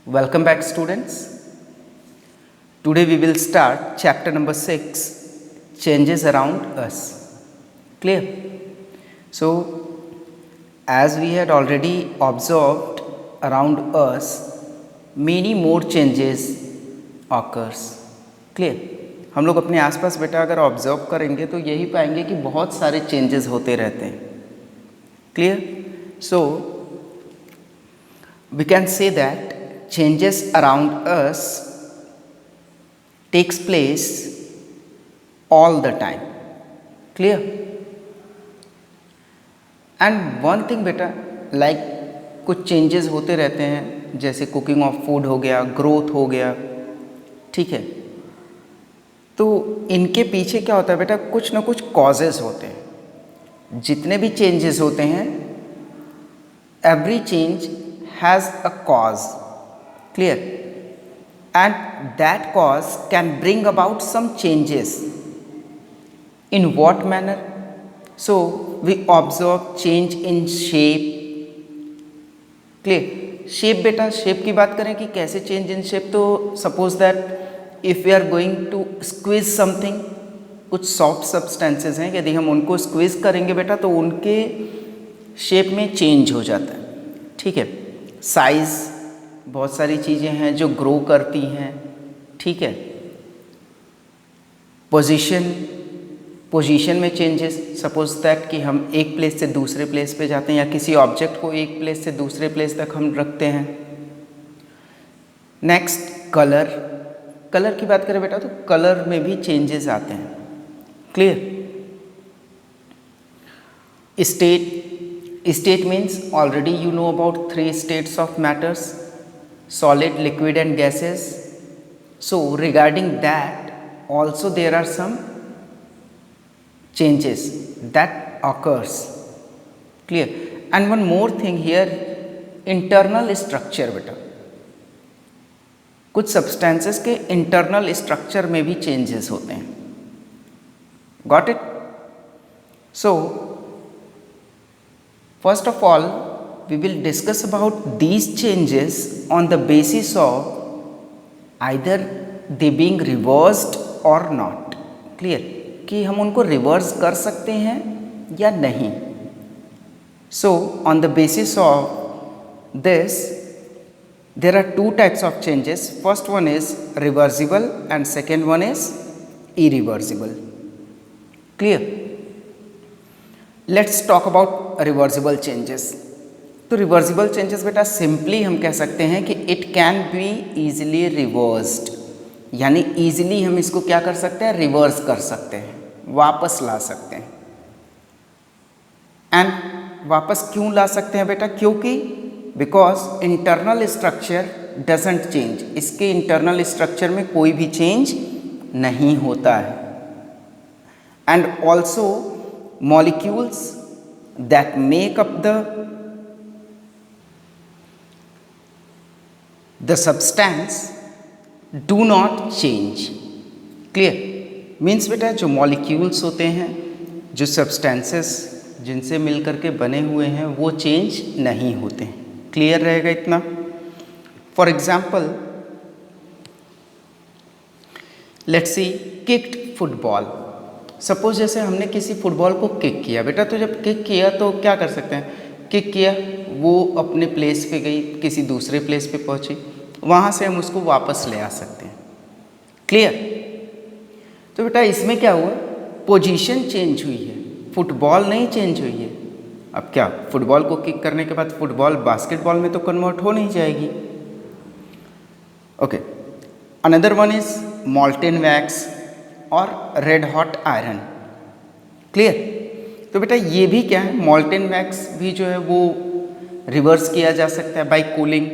Welcome back, students. Today we will start chapter number 6, changes around us. Clear? So, as we had already observed around us, many more changes occurs. Clear? हम लोग अपने आसपास बेटा अगर observe करेंगे तो यही पाएंगे कि बहुत सारे चेंजेस होते रहते हैं. Clear? So, we can say that changes around us takes place all the time. Clear? And one thing बेटा, like कुछ चेंजेस होते रहते हैं, जैसे कुकिंग ऑफ फूड हो गया, ग्रोथ हो गया, ठीक है. तो इनके पीछे क्या होता है बेटा, कुछ ना कुछ कॉजेज होते हैं. जितने भी चेंजेस होते हैं, every change has a cause. Clear? And that cause can bring about some changes. In what manner? So we observe change in shape. Clear? Shape बेटा, shape की बात करें कि कैसे change in shape, तो suppose that if we are going to squeeze something, कुछ soft substances हैं, यदि हम उनको squeeze करेंगे बेटा तो उनके shape में change हो जाता है. ठीक है. Size, बहुत सारी चीज़ें हैं जो ग्रो करती हैं. ठीक है. पोजीशन में चेंजेस, सपोज दैट कि हम एक प्लेस से दूसरे प्लेस पे जाते हैं या किसी ऑब्जेक्ट को एक प्लेस से दूसरे प्लेस तक हम रखते हैं. नेक्स्ट कलर की बात करें बेटा तो कलर में भी चेंजेस आते हैं. Clear? State means already you know about 3 states of matters: solid, liquid and gases. So regarding that also there are some changes that occurs. Clear? And one more thing here, internal structure beta, कुछ substances के internal structure में भी changes होते हैं. Got it? So first of all we will discuss about these changes on the basis of either they being reversed or not. Clear? कि हम उनको reverse कर सकते हैं या नहीं. So on the basis of this there are 2 types of changes. First one is reversible and second one is irreversible. Clear? Let's talk about reversible changes. तो reversible changes बेटा सिंपली हम कह सकते हैं कि it can be easily reversed, यानी easily हम इसको क्या कर सकते हैं, रिवर्स कर सकते हैं, वापस ला सकते हैं. एंड वापस क्यों ला सकते हैं बेटा? क्योंकि because internal structure doesn't change, इसके इंटरनल स्ट्रक्चर में कोई भी चेंज नहीं होता है. And also molecules that make up the substance do not change. Clear? Means बेटा जो molecules होते हैं, जो substances जिनसे मिल करके बने हुए हैं, वो change नहीं होते हैं. Clear रहेगा इतना? For example, let's see kicked football. Suppose जैसे हमने किसी फुटबॉल को किक किया बेटा, तो जब किक किया तो क्या कर सकते हैं, किक किया, वो अपने प्लेस पे गई, किसी दूसरे प्लेस पे पहुंची, वहाँ से हम उसको वापस ले आ सकते हैं. क्लियर? तो बेटा इसमें क्या हुआ, पोजीशन चेंज हुई है, फुटबॉल नहीं चेंज हुई है. अब क्या, फुटबॉल को किक करने के बाद फुटबॉल बास्केटबॉल में तो कन्वर्ट हो नहीं जाएगी. Okay. Another one is molten wax और रेड हॉट आयरन. क्लियर? तो बेटा ये भी क्या है, मॉल्टेन वैक्स भी जो है वो रिवर्स किया जा सकता है by cooling,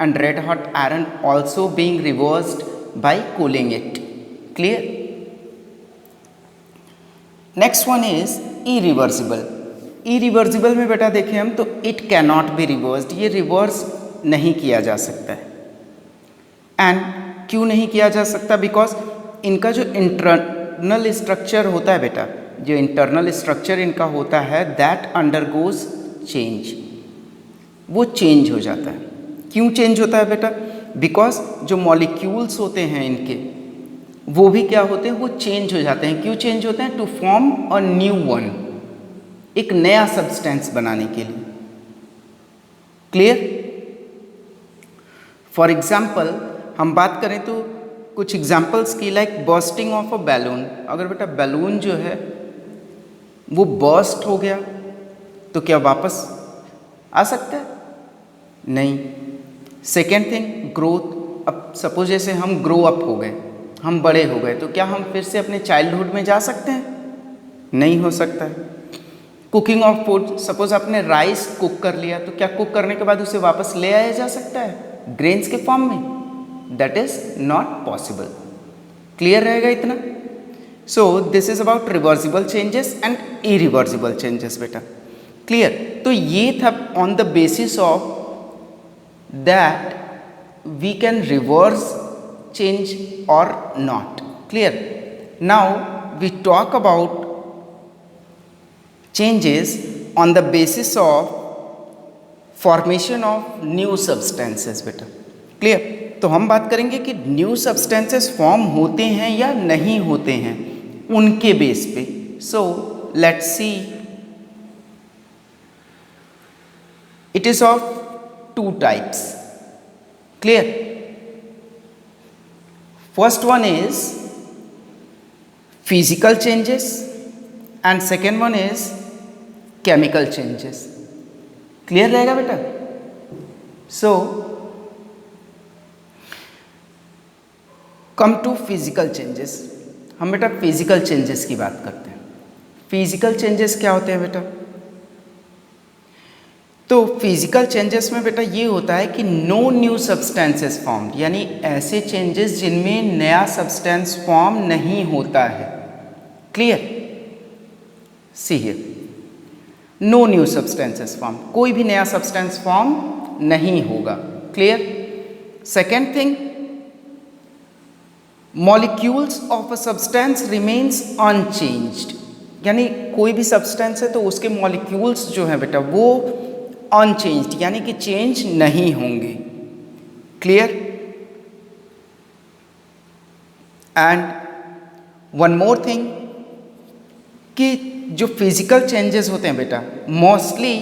and red hot iron also being reversed by cooling it. Clear? Next one is irreversible. Irreversible में बेटा देखें हम तो it cannot be reversed, ये रिवर्स नहीं किया जा सकता है. एंड क्यों नहीं किया जा सकता? बिकॉज इनका जो इंटरनल स्ट्रक्चर होता है बेटा, जो इंटरनल स्ट्रक्चर इनका होता है दैट अंडरगोज चेंज, वो चेंज हो जाता है. क्यों चेंज होता है बेटा? बिकॉज जो मॉलिक्यूल्स होते हैं इनके वो भी क्या होते हैं, वो चेंज हो जाते हैं। क्यों चेंज होते हैं? To form a new one, एक नया सब्सटेंस बनाने के लिए। क्लियर? फॉर एग्जाम्पल हम बात करें तो कुछ एग्जाम्पल्स की, like bursting of a balloon. अगर बेटा बैलून जो है वो बर्स्ट हो गया तो क्या वापस आ सकता है? नहीं। Second thing, growth. अब सपोज जैसे हम ग्रो अप हो गए, हम बड़े हो गए, तो क्या हम फिर से अपने चाइल्डहुड में जा सकते हैं? नहीं हो सकता है। कुकिंग ऑफ फूड, सपोज आपने राइस कुक कर लिया, तो क्या कुक करने के बाद उसे वापस ले आया जा सकता है ग्रेन्स के फॉर्म में? That is not possible. Clear रहेगा इतना? So this is about reversible changes and irreversible changes बेटा। क्लियर? तो ये था on the basis of that we can reverse change or not. Clear? Now we talk about changes on the basis of formation of new substances बेटा। Clear? तो हम बात करेंगे कि न्यू सब्सटेंसेस फॉर्म होते हैं या नहीं होते हैं उनके बेस पे। So let's see, it is of two types. Clear? First one is physical changes and second one is chemical changes. Clear रहेगा बेटा? So come to physical changes. हम बेटा physical changes की बात करते हैं। Physical changes क्या होते हैं बेटा? तो फिजिकल चेंजेस में बेटा ये होता है कि नो न्यू सब्सटेंसेस फॉर्म्ड, यानी ऐसे चेंजेस जिनमें नया सब्सटेंस फॉर्म नहीं होता है। Clear? See here, no new substances form, कोई भी नया सब्सटेंस फॉर्म नहीं होगा। Clear? Second thing, molecules of a substance remains unchanged, यानी कोई भी सब्सटेंस है तो उसके मॉलिक्यूल्स जो है बेटा वो अनचेंज्ड, यानी कि चेंज नहीं होंगे। Clear? And one more thing कि जो फिजिकल चेंजेस होते हैं बेटा mostly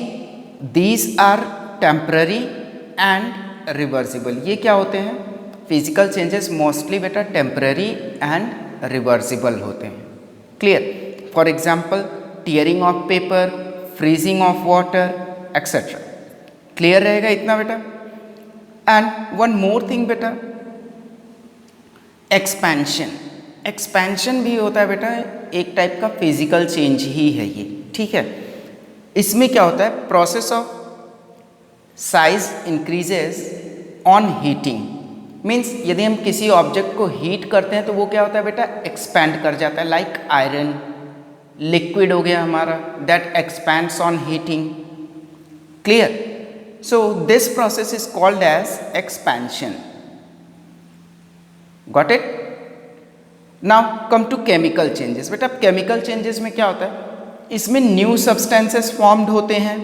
these are temporary and reversible. ये क्या होते हैं? फिजिकल चेंजेस मोस्टली बेटा टेम्पररी एंड रिवर्सिबल होते हैं। Clear? For example tearing of paper, freezing of water etcetera. Clear रहेगा इतना बेटा? एंड वन मोर थिंग बेटा, एक्सपेंशन। एक्सपेंशन भी होता है बेटा एक टाइप का फिजिकल चेंज ही है ये। ठीक है? इसमें क्या होता है? Process of size increases on heating. Means यदि हम किसी ऑब्जेक्ट को हीट करते हैं तो वो क्या होता है बेटा? एक्सपैंड कर जाता है। लाइक आयरन लिक्विड हो गया हमारा, that expands on heating. Clear? So this process is called as expansion. Got it? Now come to chemical changes. बेटा chemical changes में क्या होता है? इसमें new substances formed होते हैं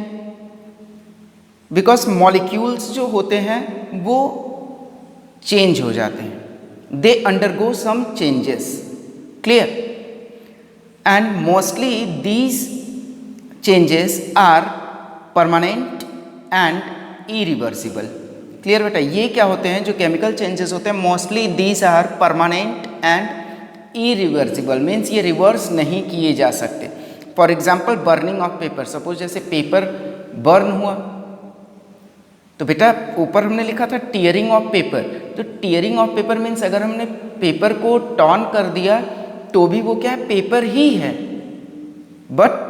because molecules जो होते हैं वो change हो जाते हैं, they undergo some changes. Clear? And mostly these changes are permanent and irreversible. Clear बेटा? ये क्या होते हैं जो केमिकल चेंजेस होते हैं mostly these are permanent and irreversible, means ये रिवर्स नहीं किए जा सकते। For example burning of paper, suppose जैसे पेपर बर्न हुआ तो बेटा ऊपर हमने लिखा था टीयरिंग ऑफ पेपर, तो टीयरिंग ऑफ पेपर मीन्स अगर हमने पेपर को टॉर्न कर दिया तो भी वो क्या है? पेपर ही है, बट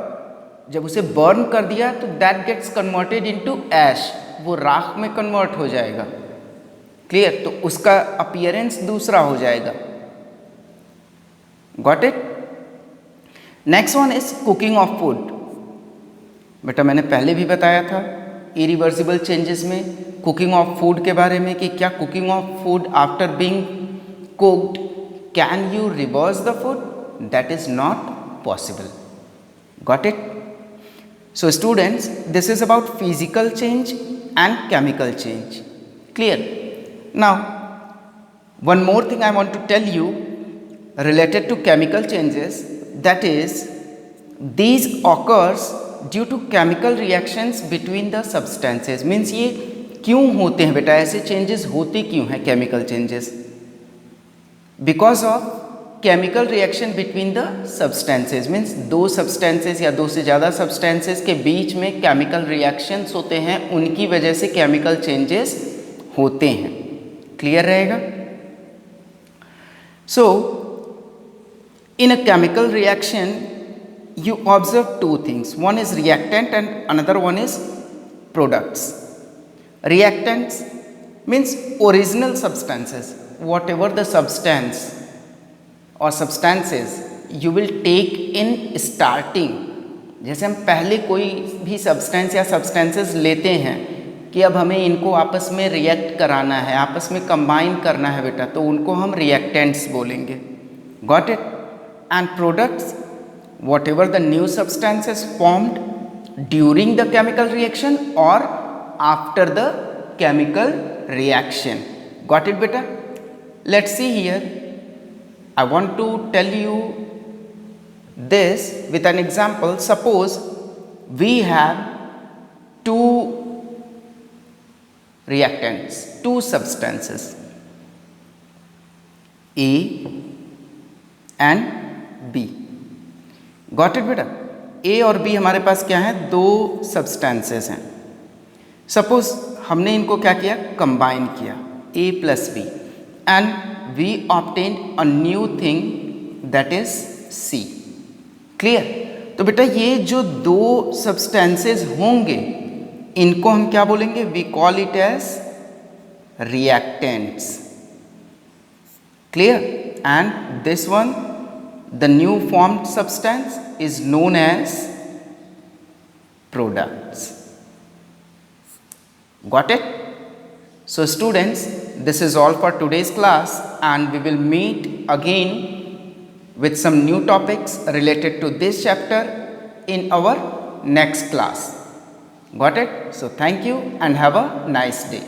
जब उसे बर्न कर दिया तो दैट गेट्स कन्वर्टेड इनटू ऐश, वो राख में कन्वर्ट हो जाएगा। क्लियर? तो उसका अपीयरेंस दूसरा हो जाएगा। Got it? Next one is cooking of food. बेटा मैंने पहले भी बताया था इरिवर्सिबल चेंजेस में कुकिंग ऑफ फूड के बारे में कि क्या cooking of food after being cooked can you reverse the food? That is not possible. Got it? So students, this is about physical change and chemical change. Clear? Now, one more thing I want to tell you related to chemical changes, that is, these occurs due to chemical reactions between the substances. Means ये क्यों होते हैं बेटा, ऐसे changes होते क्यों हैं chemical changes? Because of chemical reaction between the substances. Means दो सब्सटेंसेज या दो से ज़्यादा सब्सटेंसेज के बीच में केमिकल रिएक्शंस होते हैं, उनकी वजह से केमिकल चेंजेस होते हैं। क्लियर रहेगा? So in a chemical reaction you observe two things, one is reactant and another one is products. Reactants means original substances, whatever the substance or substances you will take in starting. जैसे हम पहले कोई भी substance या substances लेते हैं कि अब हमें इनको आपस में रिएक्ट कराना है, आपस में कंबाइन करना है बेटा, तो उनको हम रिएक्टेंट्स बोलेंगे। Got it? And products, whatever the new substances formed during the chemical reaction or after the chemical reaction. Got it beta? Let's see here. I want to tell you this with an example. Suppose we have two reactants, two substances, A and B. Got it बेटा? ए और B हमारे पास क्या है? दो substances हैं। Suppose हमने इनको क्या किया? कंबाइन किया, A plus B, and we obtain a new thing that is C. Clear? तो बेटा ये जो दो सब्सटेंसेस होंगे इनको हम क्या बोलेंगे? We call it as reactants. Clear? And this one, the new formed substance, is known as products. Got it? So students, this is all for today's class, and we will meet again with some new topics related to this chapter in our next class. Got it? So thank you and have a nice day.